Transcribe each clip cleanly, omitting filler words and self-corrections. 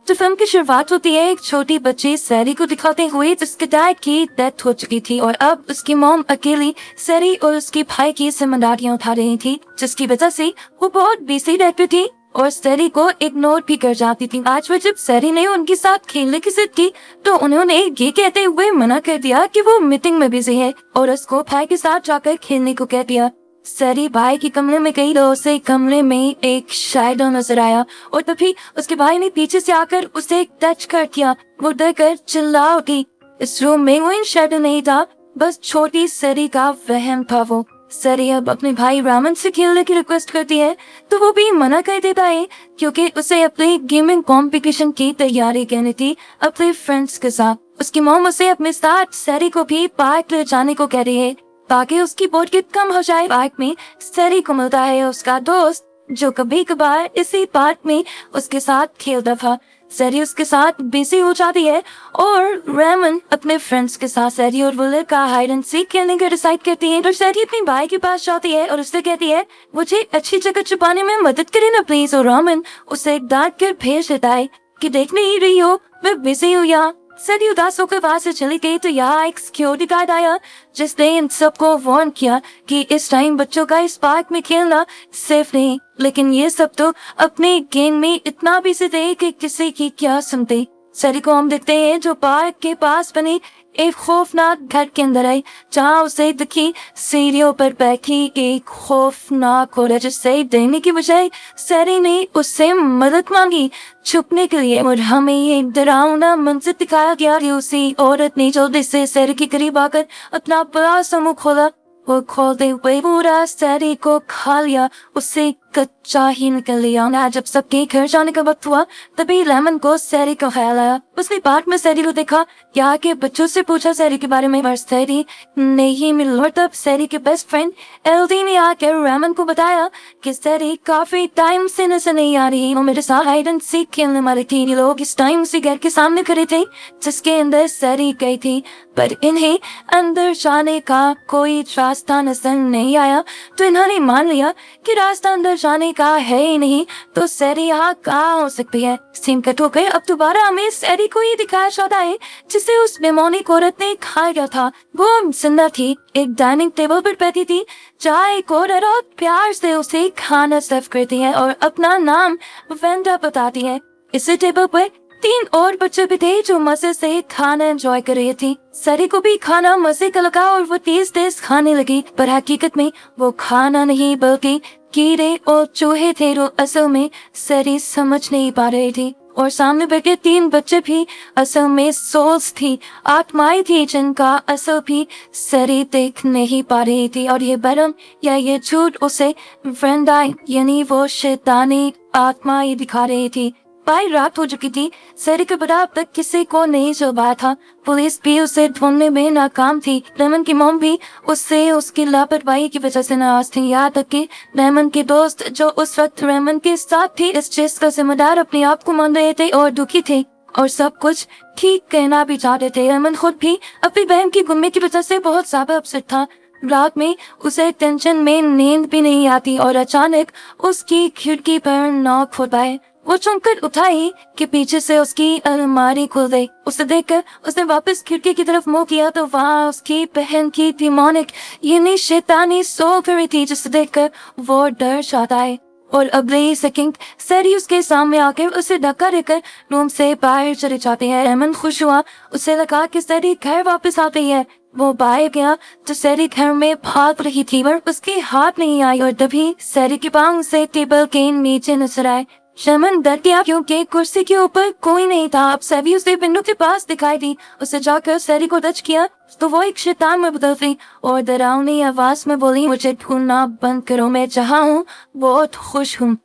तो फिल्म की शुरुआत होती है एक छोटी बच्ची सैरी को दिखाते हुए जिसके डैड की डेथ हो चुकी थी और अब उसकी मॉम अकेली सैरी और उसके भाई की जिम्मेदारियां उठा रही थी, जिसकी वजह से वो बहुत बिजी रहती थी और सैरी को इग्नोर भी कर जाती थी। आज वो जब सैरी ने उनके साथ खेलने की जिद की तो उन्होंने ये कहते हुए मना कर दिया कि वो मीटिंग में बिजी है और उसको भाई के साथ जाकर खेलने को कह दिया। सैरी भाई के कमरे में गई तो उसे कमरे में एक शैडो नजर आया और तभी उसके भाई ने पीछे से आकर उसे टच कर दिया। वो डर कर चिल्ला उठी। इस रूम में वो इन शैडो नहीं था, बस छोटी सैरी का वहम था। वो सैरी अब अपने भाई रामन से खेलने की रिक्वेस्ट करती है तो वो भी मना कर देता है क्योंकि उसे अपने गेमिंग कंपटीशन की तैयारी करनी थी अपने फ्रेंड्स के साथ। उसकी मॉम उसे अपने साथ सैरी को भी पार्क ले जाने को कह रही है ताकि उसकी बोरियत कम हो जाए। पार्क में सैरी को मिलता है उसका दोस्त जो कभी कभार इसी पार्क में उसके साथ खेलता था। सैरी उसके साथ बिजी हो जाती है और रेमन अपने फ्रेंड्स के साथ सैरी और विलर का हाइड एंड सीक खेलने का डिसाइड करती है। तो सैरी अपने भाई के पास जाती है और उससे कहती है मुझे अच्छी जगह छुपाने में मदद करे ना प्लीज। और रेमन उसे डांट कर भेज देता है कि देख नहीं रही हो मैं बिजी हूँ यहाँ। सैरी उदास होकर वहां से चली गई तो यहाँ एक सिक्योरिटी गार्ड आया जिसने इन सबको वार्न किया कि इस टाइम बच्चों का इस पार्क में खेलना सेफ नहीं। लेकिन ये सब तो अपने गेम में इतना बिजी थे कि किसी की क्या सुनते। सैरी को हम देखते हैं जो पार्क के पास बने एक खौफनाक घर के अंदर आई जहाँ उसे दिखी सीढ़ियों पर बैठी एक खौफनाक औरत जिससे देने की बजाय सैरी ने उससे मदद मांगी छुपने के लिए। और हमें ये डरावना मंजर दिखाया गया कि उसी औरत ने जल्दी से सैरी के करीब आकर अपना बड़ा सा मुंह खोला। वो खोलते हुए पूरा सैरी को खा लिया, उससे कच्चा ही निकल लिया। ना जब सबके घर जाने का वक्त हुआ तभी लेमन को सैरी का ख्याल आया। उसने पार्क में सैरी को देखा, यहाँ के बच्चों से पूछा सैरी के बारे में पर सैरी नहीं मिली। और तब सैरी के बेस्ट फ्रेंड एल्डी ने आकर रेमन को बताया कि सैरी काफी टाइम से नजर नहीं आ रही। वो मेरे साथ हाइड एंड सीक खेलने वाले थे। ये लोग इस टाइम से घर के सामने खड़े थे जिसके अंदर सैरी गई थी, पर इन्हें अंदर जाने का कोई रास्ता नजर नहीं आया। तो इन्होंने मान लिया कि रास्ता अंदर जाने का है ही नहीं, तो सैरी यहाँ कहाँ हो सकती है। सीन कट हो गए। अब दोबारा हमें सैरी को ये दिखाया जाता है जिसे उस बेमौनिक औरत ने खा गया था। वो जिंदा थी, एक डाइनिंग टेबल पर बैठी थी जहाँ एक औरत प्यार से उसे खाना सर्व करती है और अपना नाम वेंडा बताती है। इसी टेबल पर 3 और बच्चे भी थे जो मजे से खाना एंजॉय कर रहे थे। सैरी को भी खाना मजे का लगा और वो तेज तेज खाने लगी, पर हकीकत में वो खाना नहीं बल्कि कीड़े और चूहे थे जो असल में सैरी समझ नहीं पा रही थी। और सामने बैठे 3 बच्चे भी असल में सोल्स थी, आत्माएं थी जिनका असल भी सैरी देख नहीं पा रही थी। और ये भरम या ये झूठ उसे वेंडा यानी वो शैतानी आत्माएं दिखा रही थी। भाई रात हो चुकी थी। सैरी के बाद अब तक किसी को नहीं चलवाया था। पुलिस भी उसे ढूंढने में नाकाम थी। रेमन की मॉम भी उससे उसकी लापरवाही की वजह से नाराज थी। यहाँ तक कि रेमन के दोस्त जो उस वक्त रेमन के साथ थे इस चीज का जिम्मेदार अपने आप को मान रहे थे और दुखी थे और सब कुछ ठीक कहना भी चाहते थे। रेमन खुद भी अपनी बहन की गुम्मी की वजह से बहुत ज्यादा अपसेट था। रात में उसे टेंशन में नींद भी नहीं आती और अचानक उसकी खिड़की पर नॉक होता है। वो चौंक उठाई कि पीछे से उसकी अलमारी खुल गई। उसे देखकर उसने वापस खिड़की की तरफ मुंह किया तो वहाँ उसकी बहन की डिमोनिक यानी शैतानी सो रही थी, जिसे देखकर वो डर जाता है और अगले ही सेकंड सैरी उसके सामने आकर उसे धक्का देकर रूम से बाहर चले जाते हैं। रेमन खुश हुआ, उसे लगा कि सैरी घर वापस आ गई है। वो बाहर गया तो सैरी घर में भाग रही थी पर उसके हाथ नहीं आई और तभी सैरी के पांव से टेबल के नीचे नजर आए। रेमन डर गया क्योंकि कुर्सी के ऊपर कोई नहीं था। अब सैरी उसे विंडो के पास दिखाई दी। उसे जाकर सैरी को टच किया तो वो एक शैतान में बदल गई और डरावनी आवाज में बोली मुझे ढूंढना बंद करो, मैं जहाँ हूँ बहुत खुश हूँ।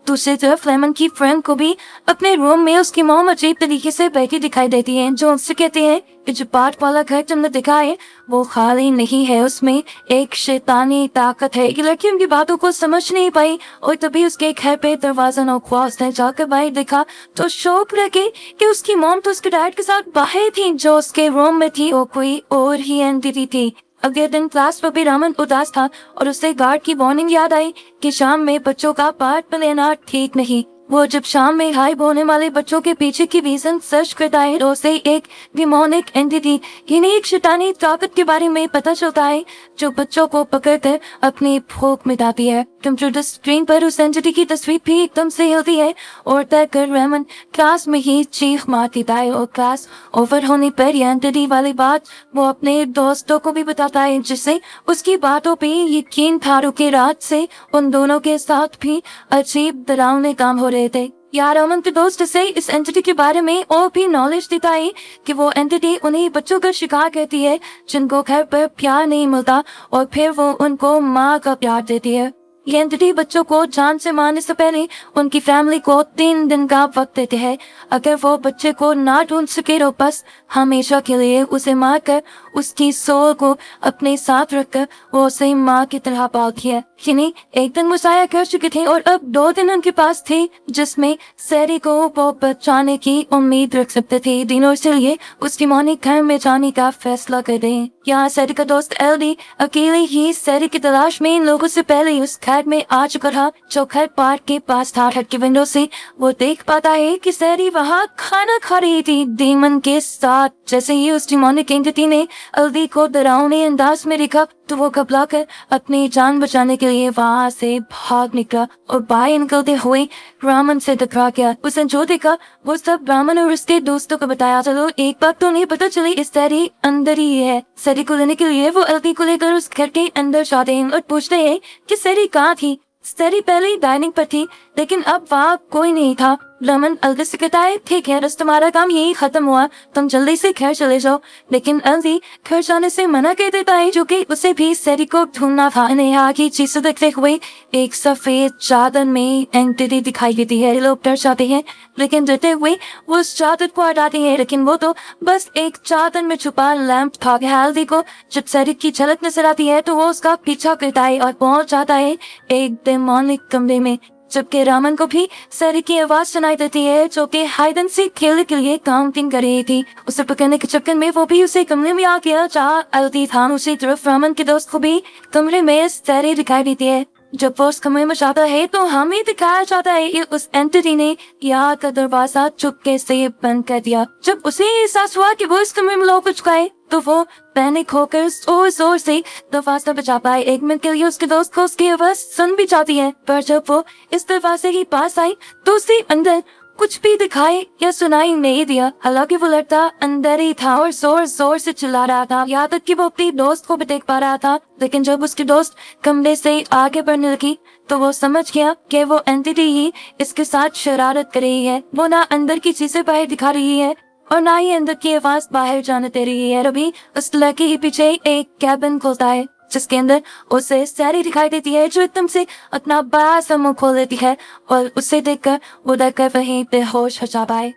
दूसरी तरफ रेमन की फ्रेंड को भी अपने रूम में उसकी मॉम अजीब तरीके से बैठी दिखाई देती है जो उससे कहते हैं कि जो पार्ट वाला घर तुमने देखा है वो खाली नहीं है, उसमें एक शैतानी ताकत है। ये लड़की उनकी बातों को समझ नहीं पाई और तभी उसके घर पे दरवाजा नौखवास उसने जाकर बाहर देखा तो शौक लगे कि उसकी मॉम तो उसके डैड के साथ बाहर थी जो उसके रूम में थी और कोई और ही एंटिटी थी। अगले दिन क्लास पर भी रेमन उदास था और उसे गार्ड की वार्निंग याद आई कि शाम में बच्चों का पार्ट में लेना ठीक नहीं। वो जब शाम में हाइप होने वाले बच्चों के पीछे की रीजन सर्च करता है तो उसे एक डिमोनिक एंटिटी यानी एक शैतानी ताकत के बारे में पता चलता है जो बच्चों को पकड़कर अपनी भूख मिटाती है। कंप्यूटर स्क्रीन पर उस एंटिटी की तस्वीर भी एकदम से हिलती है और तय कर रेमन क्लास में ही चीख मार देता है और क्लास ओवर होने पर यह एंटिटी वाली बात वो अपने दोस्तों को भी बताता है, जिससे उसकी बातों पे यकीन था। रुके रात से उन दोनों के साथ भी अजीब डरावने काम हो रहे थे। यार अमन के दोस्त से इस एंटिटी के बारे में और भी नॉलेज देता है कि वो एंटिटी उन्हीं बच्चों का शिकार करती है जिनको घर पर प्यार नहीं मिलता और फिर वो उनको माँ का प्यार देती है। ये एंटिटी बच्चों को जान से मारने से पहले उनकी फैमिली को 3 दिन का वक्त देते हैं। अगर वो बच्चे को ना ढूंढ सके तो बस हमेशा के लिए उसे मारकर उसकी सोल को अपने साथ रखकर वो उसे माँ की तरह पालती है। यानी एक दिन मुसाया कर चुके थे और अब 2 दिन उनके पास थे जिसमें सैरी को वो बचाने की उम्मीद रख सकते थे। दिनों से लिए उसकी माँ ने घर में जाने का फैसला कर दें। यहाँ सैरी का दोस्त एल्डी अकेले ही सैरी की तलाश में इन लोगों से पहले उस घर में आ चुका था जो घर पार्क के पास था। घर की विंडो से वो देख पाता है कि सैरी वहाँ खाना खा रही थी डीमन के साथ। जैसे ही उस डिमोनिक एंटिटी ने एल्डी को डरावने अंदाज में देखा तो वो घबरा कर अपनी जान बचाने के लिए वहाँ से भाग निकला और बाहर निकलते हुए रामन से टकरा गया। उसने जो देखा वो सब रामन और उसके दोस्तों को बताया। चलो एक बात तो नहीं पता चली, इस सैरी अंदर ही है। सैरी को लेने के लिए वो एल्डी को लेकर उस घर के अंदर जाते हैं और पूछते हैं कि सैरी कहाँ थी। सैरी पहले ही डाइनिंग पर थी लेकिन अब वहाँ कोई नहीं था। रमन एल्डी से कहता है ठीक है, बस तुम्हारा काम यही खत्म हुआ, तुम जल्दी से घर चले जाओ। लेकिन एल्डी घर जाने से मना कर देता है जो कि उसे भी सैरी को ढूंढना था। यहाँ की चीजें देखते हुए एक सफेद चादर में एंटिटी दिखाई देती है। लोग डर जाते हैं लेकिन डरते हुए वो उस चादर को हटाते हैं, लेकिन वो तो बस एक चादर में छुपा लैंप था। एल्डी को जब सैरी की झलक नजर आती है तो वो उसका पीछा करता है और पहुंच जाता है एक डेमोनिक कमरे में। जबकि रामन को भी सैरी की आवाज सुनाई देती है जो कि हाइड एंड सीक खेलने के लिए काउंटिंग कर रही थी। उसे पकड़ने के चक्कर में वो भी उसे कमरे में आ गया जहाँ एल्डी था। उसी तरफ रामन के दोस्त को भी कमरे में सैरी दिखाई देती है। जब वो उस कमरे में जाता है तो हमें दिखाया जाता है कि उस एंटिटी ने यहाँ का दरवाजा चुपके से बंद कर दिया। जब उसे एहसास हुआ कि वो इस कमरे में लोग कुछ गए तो वो पैनिक होकर जोर जोर से दरवाजा बचा पाए। 1 मिनट के लिए उसके दोस्त को उसकी आवाज सुन भी जाती है, पर जब वो इस दरवाजे के पास आई तो उसे अंदर कुछ भी दिखाई या सुनाई नहीं दिया। हालांकि वो लड़का अंदर ही था और जोर जोर से चिल्ला रहा था, यहाँ तक कि वो अपनी दोस्त को भी देख पा रहा था। लेकिन जब उसकी दोस्त कमरे से आगे बढ़ने लगी तो वो समझ गया कि वो एंटिटी ही इसके साथ शरारत कर रही है। वो ना अंदर की चीजें बाहर दिखा रही है और ना ही अंदर की आवाज बाहर जाने दे रही है। अभी उस लड़के के पीछे एक कैबिन खुलता है जिसके अंदर उसे सैरी दिखाई देती है जो एकदम से अपना बड़ा सा मुंह खोल देती है और उसे देखकर वो डरकर वहीं बेहोश हो जाता है।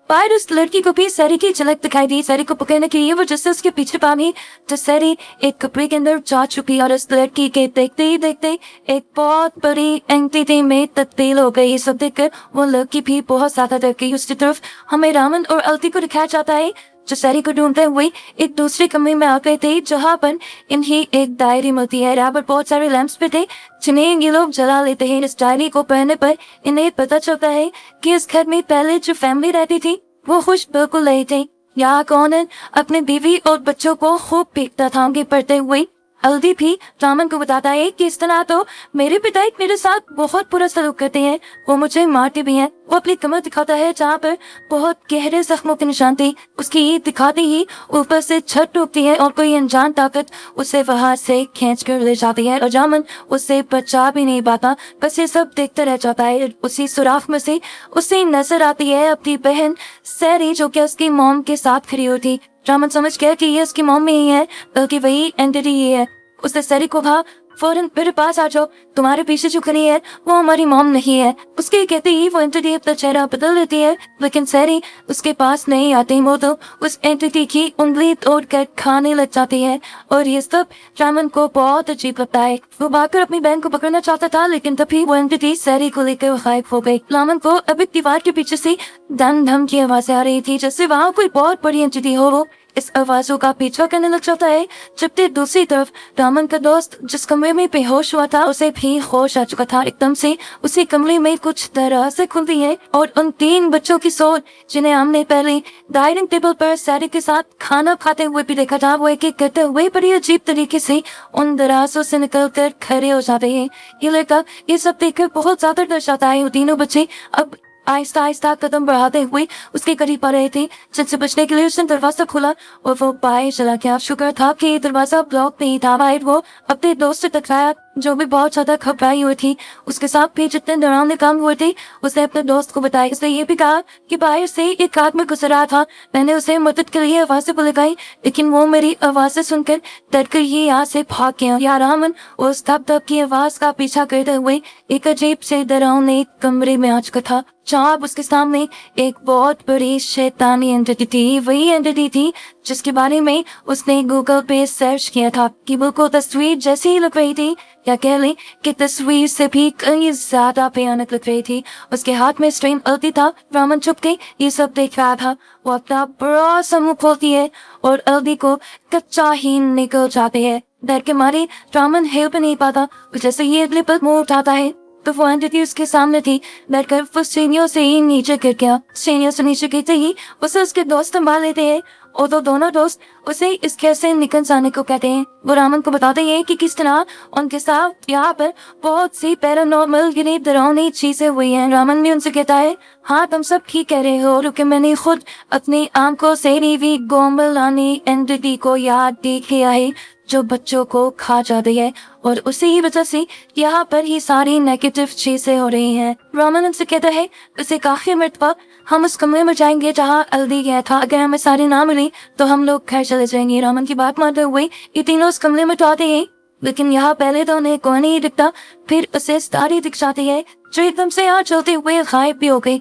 बाहर उस लड़की को भी सैरी की झलक दिखाई दी। सैरी को पकड़ने के लिए वो जैसे उसके पीछे भागी तो सैरी एक कपड़े के अंदर जा चुकी और उस लड़की के देखते ही देखते एक बहुत बड़ी एंटिटी में तब्दील हो गई। सब देखकर वो लड़की भी बहुत ज्यादा डर गई। उसकी तरफ हमें रामन और एल्डी को दिखाया जाता है जो सैरी को ढूंढते हुए एक दूसरे कमरे में आ गए थे जहाँ पर इन्हें एक डायरी मिलती है। यहाँ पर बहुत सारे लैंप्स पे थे जिन्हें ये लोग जला लेते हैं। इस डायरी को पढ़ने पर इन्हें पता चलता है कि इस घर में पहले जो फैमिली रहती थी वो खुश बिल्कुल नहीं थे। यहाँ कॉनन अपने बीवी और बच्चों को खूब पीटता था। आगे बढ़ते हुए एल्डी भी रामन को बताता है कि इस तरह तो मेरे पिता मेरे साथ बहुत बुरा सलूक करते हैं, वो मुझे मारते भी हैं। वो अपनी कमर दिखाता है जहाँ पर बहुत गहरे जख्मों के निशान थे। उसकी दिखाते ही ऊपर से छत टूटती है और कोई अनजान ताकत उसे वहां से खींच कर ले जाती है और रामन उसे बचा भी नहीं पाता, बस ये सब देखता रह जाता है। उसी सुराख में से उसे नजर आती है अपनी बहन सैरी जो कि उसकी मॉम के साथ खड़ी हुई थी। रामन समझ गया कि ये उसकी मॉम नहीं है बल्कि वही एंटिटी ही है। उसने सैरी को कहा फौरन मेरे पास आ जाओ, तुम्हारे पीछे जो खड़ी है वो हमारी मॉम नहीं है। उसके कहते ही वो एंटिटी अपना चेहरा बदल लेती है लेकिन सैरी उसके पास नहीं आती। वो तो उस एंटिटी की उंगली तोड़कर खाने लग जाती है और ये सब रामन को बहुत अजीब लगता है। वो भागकर अपनी बहन को पकड़ना चाहता था लेकिन तभी वो एंटिटी सैरी को लेकर गायब हो गई। रामन को अब एक दीवार के पीछे से धम धम की आवाजें आ रही थी जैसे वहाँ कोई बहुत बड़ी एंटिटी हो वो इस आवाजों का पीछा करने लग जाता है। जबकि दूसरी तरफ रामन का दोस्त जिस कमरे में बेहोश हुआ था उसे भी होश आ चुका था। एकदम से उसी कमरे में कुछ दराज़ें खुलती है और उन 3 बच्चों की सोच जिन्हें हमने पहले डाइनिंग टेबल पर सैरी के साथ खाना खाते हुए भी देखा था, वो एक एक करते हुए बड़ी अजीब तरीके से उन दराजों से निकल कर खड़े हो जाते हैं। ये लड़का ये सब देखकर बहुत ज्यादा डर जाता है। वो तीनों बच्चे अब आहिस्ता आहिस्ता कदम बढ़ाते हुए उसके करीब आ रहे थे, जिनसे बचने के लिए उसने दरवाजा खोला और वो बाहर चला गया। शुक्र था कि दरवाजा ब्लॉक नहीं था। बाहर वो अपने दोस्त से टकराया जो भी बहुत ज्यादा घबराई हुई थी। उसके साथ भी जितने डरावने काम हुए थे उसने अपने दोस्त को बताया। उसने ये भी कहा कि बाहर से एक आदमी गुजर रहा था, मैंने उसे मदद के लिए आवाजें बुलाई लेकिन वो मेरी आवाजें सुनकर डरकर ये यहाँ से भाग गया। या रामन उस धप धप की आवाज का पीछा करते हुए एक अजीब से डरावने कमरे में आ चुका था, जहाँ उसके सामने एक बहुत बड़ी शैतानी एंटिटी थी। वही एंटिटी थी जिसके बारे में उसने गूगल पे सर्च किया था कि वो को तस्वीर जैसी ही लग रही थी, या कह लें कि तस्वीर से भी कहीं ज्यादा भयानक लग रही थी। उसके हाथ में स्ट्रीम अल्ती था। रामन छुप के ये सब देख रहा था। वो अपना बड़ा सा मुंह खोलती है और अल्दी को कच्चा ही निकल जाते हैं। डर के मारे रामन हिल भी नहीं पाता। जैसे ये अगले पल मुंह उठाता है तो वो एंटिटी उसके सामने थी। बैठकर वो सीढ़ियों से ही नीचे गिर गया। सीढ़ियों से नीचे गिरते ही उसे उसके दोस्त संभाल लेते हैं और तो दोनों दोस्त उसे इस घर से निकल जाने को कहते हैं। वो रामन को बताते हैं कि किस तरह उनके साथ यहाँ पर बहुत सी पैरानॉर्मल यानी डरावनी चीजें हुई हैं। रामन भी उनसे कहता है, हाँ तुम सब ठीक कह रहे हो, क्योंकि मैंने खुद अपनी आंखों से रीवी गोमलानी एंटिटी को याद देख लिया है जो बच्चों को खा जाती है और उसी ही वजह से यहाँ पर ही सारी नेगेटिव चीजें हो रही हैं। रामन उनसे कहता है उसे काफी मर्तबा हम उस कमरे में जाएंगे जहाँ अल्दी गया था, अगर हमें सारी ना मिली तो हम लोग घर चले जाएंगे। रामन की बात मानते हुए ये तीनों उस कमरे में तो आते हैं, लेकिन यहाँ पहले तो उन्हें कोई नहीं दिखता, फिर उसे स्टारी दिख जाती है जो एकदम से यहाँ चलते हुए गायब भी हो गई।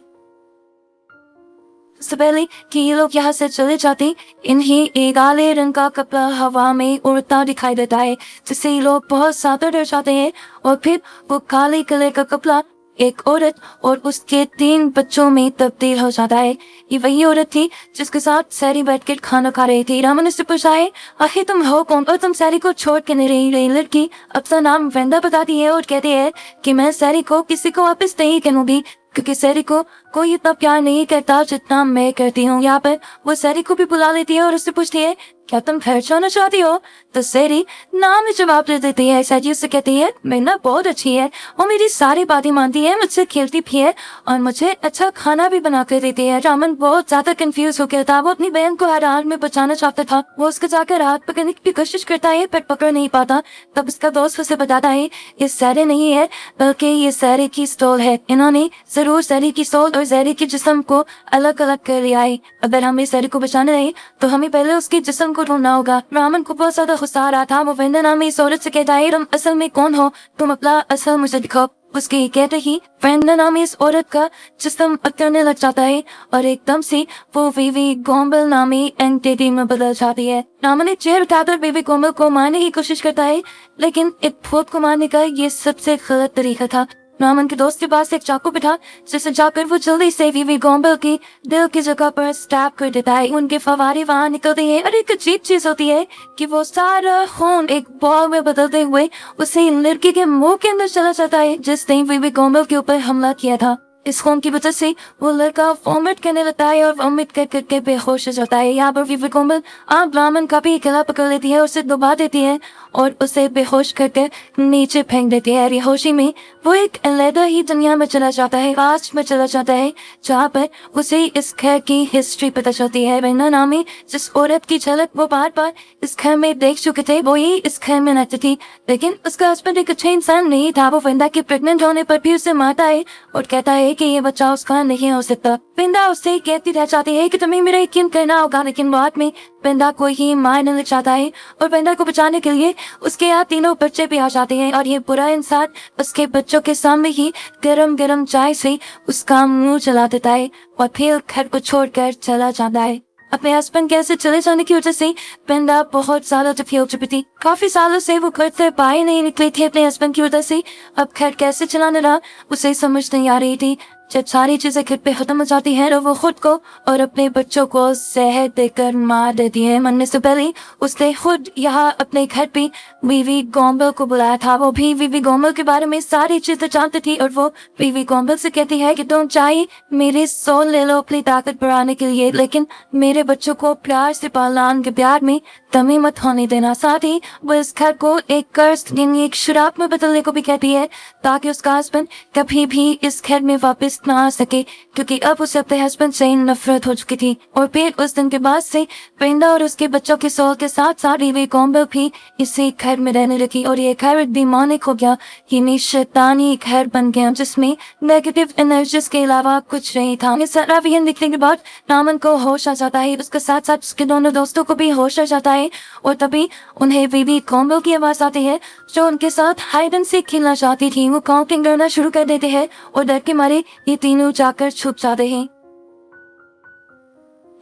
इससे पहले कि ये लोग यहाँ से चले जाते, इन्हें एक काले रंग का कपड़ा हवा में उड़ता दिखाई देता है, जिससे ये लोग बहुत ज्यादा डर जाते हैं। और फिर वो काले कलर का कपड़ा एक औरत और उसके 3 बच्चों में तब्दील हो जाता है। ये वही औरत थी जिसके साथ सैरी बैठकर खाना खा रही थी। रामन उससे पूछा है, आखिर तुम हो कौन और तुम सैरी को छोड़ के नहीं रही? लड़की अपना नाम वेंदा बताती है और कहती है कि मैं सैरी को किसी को वापस नहीं करूंगी, क्योंकि सैरी को कोई इतना प्यार नहीं करता जितना मैं करती हूँ। यहाँ पर वो सैरी को भी बुला लेती है और उससे पूछती है, क्या तुम घर जाना चाहती हो? तो सैरी नाम में जवाब दे देती है। सैरी उससे कहती है, मेरा बहुत अच्छी है, वो मेरी सारी बातें मानती है, मुझसे खेलती भी है और मुझे अच्छा खाना भी बना कर देती है। रामन बहुत ज्यादा कंफ्यूज हो गया था। वो अपनी बहन को हर हाल में बचाना चाहता था। वो उसके जाकर हाथ पकड़ने की कोशिश करता है पर पकड़ नहीं पाता। तब उसका दोस्त उसे बताता है, ये सैरी नहीं है बल्कि ये सैरी की स्टोल है। इन्होंने जरूर सैरी की स्टोल और सैरी के जिस्म को अलग अलग कर लिया है। अगर हमें सैरी को बचाना है तो हमें पहले उसके जिस्म को ढूंढना होगा। रामन को बहुत ज्यादा गुस्सा आ रहा था। वो वेंदा नामी इस औरत से कहता है, तुम असल में कौन हो? तुम अपना असल मुझे दिखाओ। उसके कहते ही वेंदा नामी इस औरत का जिस्म अकड़ने लग जाता है और एकदम से वो वीवी गोम्बल नामी एंटिटी में बदल जाती है। रामन एक चेयर उठाकर वीवी गोम्बल को मारने की कोशिश करता है, लेकिन एक भूत को मारने का ये सबसे गलत तरीका था। रामन के दोस्त के पास एक चाकू भी था, जिसे जाकर वो जल्दी से वीवी गोम्बल की दिल की जगह पर स्टैब कर देता है। उनके फवारे वहां निकलते हैं और एक अजीब चीज होती है कि वो सारा खून एक बॉल में बदलते हुए उसे लड़की के मुंह के अंदर चला जाता है जिसने वीवी गोम्बल के ऊपर हमला किया था। इस खून की वजह से वो लड़का वॉमिट करने लगता है और वॉमिट कर करके बेहोश हो जाता है। यहाँ पर वीवी गोम्बल आप रामन का भी गला पकड़ लेती है, उसे दबा देती है और उसे बेहोश करके नीचे फेंक देती है। बेहोशी में वो एक अलग ही दुनिया में चला जाता है, पास्ट में चला जाता है, जहाँ पर उसे इस घर की हिस्ट्री पता चलती है। वेंदा नामी जिस औरत की झलक वो बार बार इस घर में देख चुके थे, वो ही इस घर में रहती थी, लेकिन उसका हस्बैंड एक अच्छा इंसान नहीं था। वो वेंदा के प्रेग्नेंट होने पर भी उसे मारता है और कहता है कि ये बच्चा उसका नहीं हो सकता। वेंदा उससे कहती रह जाती है कि तुम्हें मेरा यकीन करना होगा, लेकिन बाद में वेंदा को ही मारने लग जाता है और वेंदा को बचाने के लिए उसके यहाँ 3 बच्चे भी आ जाते हैं और ये बुरा इंसान उसके बच्चों के सामने ही गरम गरम चाय से उसका मुंह चला देता है और फिर घर को छोड़कर चला जाता है। अपने हस्बैंड के ऐसे चले जाने की वजह से वेंदा बहुत ज्यादा दुखी हो चुकी थी। काफी सालों से वो घर से बाहर नहीं निकली थी अपने हस्बैंड की वजह से। अब घर कैसे चलाना रहा उसे समझ नहीं आ रही थी। जब सारी चीजें घर पे खत्म हो जाती हैं तो वो खुद को और अपने बच्चों को जहर देकर मार देती है। मरने से पहले उसने खुद यहाँ अपने घर पे वीवी गोम्बल को बुलाया था। वो भी वीवी गोम्बल के बारे में सारी चीजें जानती थी और वो वीवी गोम्बल से कहती है कि तुम चाहे मेरे सोल ले लो अपनी ताकत बढ़ाने के लिए, लेकिन मेरे बच्चों को प्यार से पालना, उनके प्यार में कमी मत होने देना। साथ ही वो इस घर को एक कर्ज यानी एक शराब में बदलने को भी कहती है ताकि उसका हस्बैंड कभी भी इस घर में वापस ना आ सके, क्योंकि अब उसे अपने हस्बैंड से नफरत हो चुकी थी। और फिर उस दिन के बाद से ब्रेंडा और उसके बच्चों के सोल के साथ साथ वीवी गोम्बल भी इसी घर में रहने लगी और ये घर डिमोनिक हो गया, यानी शैतानी घर बन गया जिसमें नेगेटिव एनर्जीज के अलावा कुछ नहीं था। ये सारा विजन दिखने के बाद रामन को होश आ जाता है, उसके साथ साथ उसके दोनों दोस्तों को भी होश आ जाता है और तभी उन्हें वीवी गोम्बल की आवाज आती है जो उनके साथ हाइड एंड सीक खेलना चाहती थी। वो काउंटिंग करना शुरू कर देते हैं और डर के मारे ये तीनों जाकर छुप जाते हैं।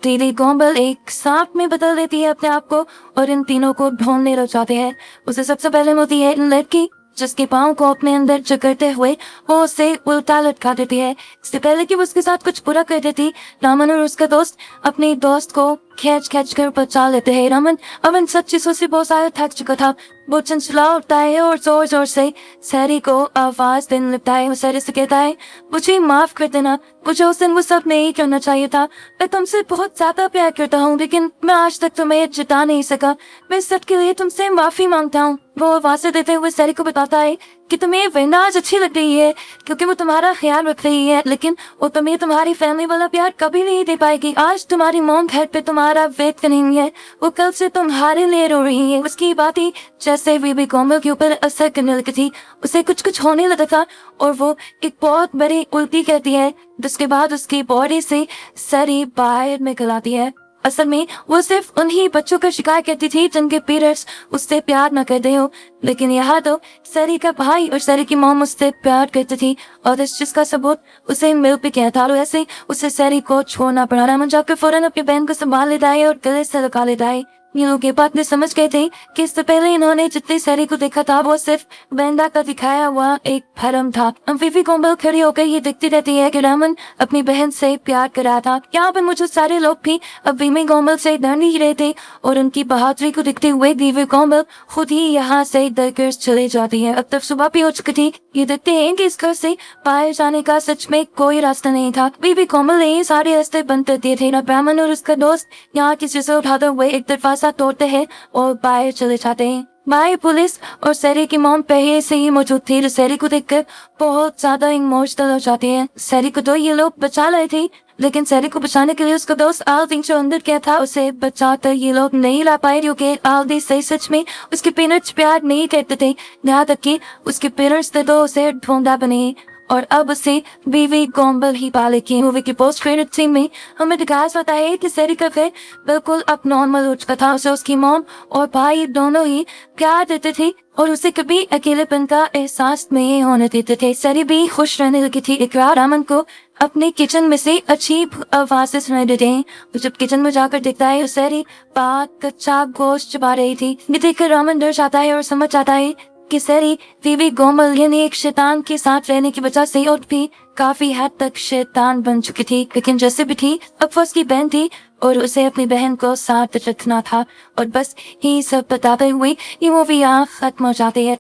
वीवी गोम्बल एक सांप में बदल देती है अपने आप को और इन तीनों को ढूंढने लग जाते हैं। उसे सबसे पहले होती है लड़की जिसके पाँव को अपने अंदर जकड़ते हुए वो उसे उल्टा लटका देती है। इससे पहले कि वो उसके साथ कुछ बुरा कर देती, रामन और उसका दोस्त अपने दोस्त को खींच कर बचा लेते हैं। रामन अब इन सब चीजों से बहुत सारा थक चुका था। वो चंचला उठता है और जोर जोर से सैरी को आवाज देने लगता है। वो सैरी से कहता है, मुझे माफ कर देना, मुझे उस दिन वो सब नहीं करना चाहिए था। मैं तुमसे बहुत ज्यादा प्यार करता हूँ लेकिन मैं आज तक तुम्हें जिता नहीं सका। मैं इस सब के लिए तुमसे माफी मांगता हूँ। वो आवाज़ें देते हुए सैरी को बताता है कि तुम्हें वेंडा आज अच्छी लग रही है क्योंकि वो तुम्हारा ख्याल रख रही है, लेकिन वो तुम्हें तुम्हारी फैमिली वाला प्यार कभी नहीं दे पाएगी। आज तुम्हारी मॉम घर पे तुम्हारा वेट कर रही है, वो कल से तुम्हारे लिए रो रही है। उसकी बातें जैसे वीवी गोम्बल के ऊपर असर करने लगी थी, उसे कुछ कुछ होने लगा था और वो एक बहुत बड़ी उल्टी करती है जिसके बाद उसकी बॉडी से सैरी बाहर निकल आती है। असल में वो सिर्फ उन्हीं बच्चों का शिकार करती थी जिनके पेरेंट्स उससे प्यार न करते हो, लेकिन यहाँ तो सैरी का भाई और सैरी की मॉम उससे प्यार करती थी और इस चीज का सबूत उसे मिल भी गया था। और ऐसे उसे सैरी को छोड़ना पड़ा। रामन जाकर फौरन अपनी बहन को संभाल लेता है और गले से लगा लेता है। ये लोग ये बात नहीं समझ गए थे कि इससे पहले इन्होंने जितनी सैरी को देखा था वो सिर्फ वेंडा का दिखाया हुआ एक भ्रम था। वीवी गोम्बल खड़ी होकर ये देखती रहती है कि रामन अपनी बहन से प्यार कर रहा था। यहाँ पर मुझे सारे लोग भी अब वीवी गोम्बल से डर नहीं रहे थे और उनकी बहादुरी को देखते हुए वीवी गोम्बल खुद ही यहाँ से डरकर चले जाती है। अब तक सुबह भी हो चुकी थी। ये देखते हैं कि इस घर से बाहर जाने का सच में कोई रास्ता नहीं था। वीवी गोम्बल ने सारे रास्ते बंद कर दिए थे। रामन और उसका दोस्त यहाँ किसी से उठाते हुए एक दरवाजा तोड़ते हैं और बाहर चले जाते हैं। बाहर पुलिस और सैरी की मॉम पहले से ही मौजूद थी जो सैरी को देखकर बहुत ज्यादा इमोशनल हो जाती है। सैरी को तो ये लोग बचा रहे थे, लेकिन सैरी को बचाने के लिए उसका दोस्त आल्दी जो अंदर गया था उसे बचाकर ये लोग नहीं ला पाए क्योंकि आल्दी सही सच में उसके पेरेंट्स प्यार नहीं करते थे, यहाँ तक कि उसके पेरेंट्स ने तो उसे ढूंढा बने और अब उसे वीवी गोम्बल ही पालेगी। मूवी की पोस्ट क्रेडिट सीन में हमें दिखाया जाता है कि सैरी का घर बिल्कुल अब नॉर्मल हो चुका था। उसे उसकी मॉम और भाई दोनों ही प्यार देते थे और उसे कभी अकेलेपन का एहसास नहीं होने देते थे। सैरी भी खुश रहने लगी थी। एक बार रामन को अपने किचन में से अजीब आवाजें सुनाई देते हैं। जब किचन में जाकर देखता है सैरी पाक कच्चा गोश्त चबा रही थी। ये देखकर रामन डर जाता है और समझ जाता है कि सैरी वीवी गोम्बल यानी एक शैतान के साथ रहने की वजह से और भी काफी हद तक शैतान बन चुकी थी। लेकिन जैसे भी थी अब वो उसकी बहन थी और उसे अपनी बहन को साथ रखना था। और बस ये सब बताते हुए ये मूवी यहाँ खत्म हो जाती है।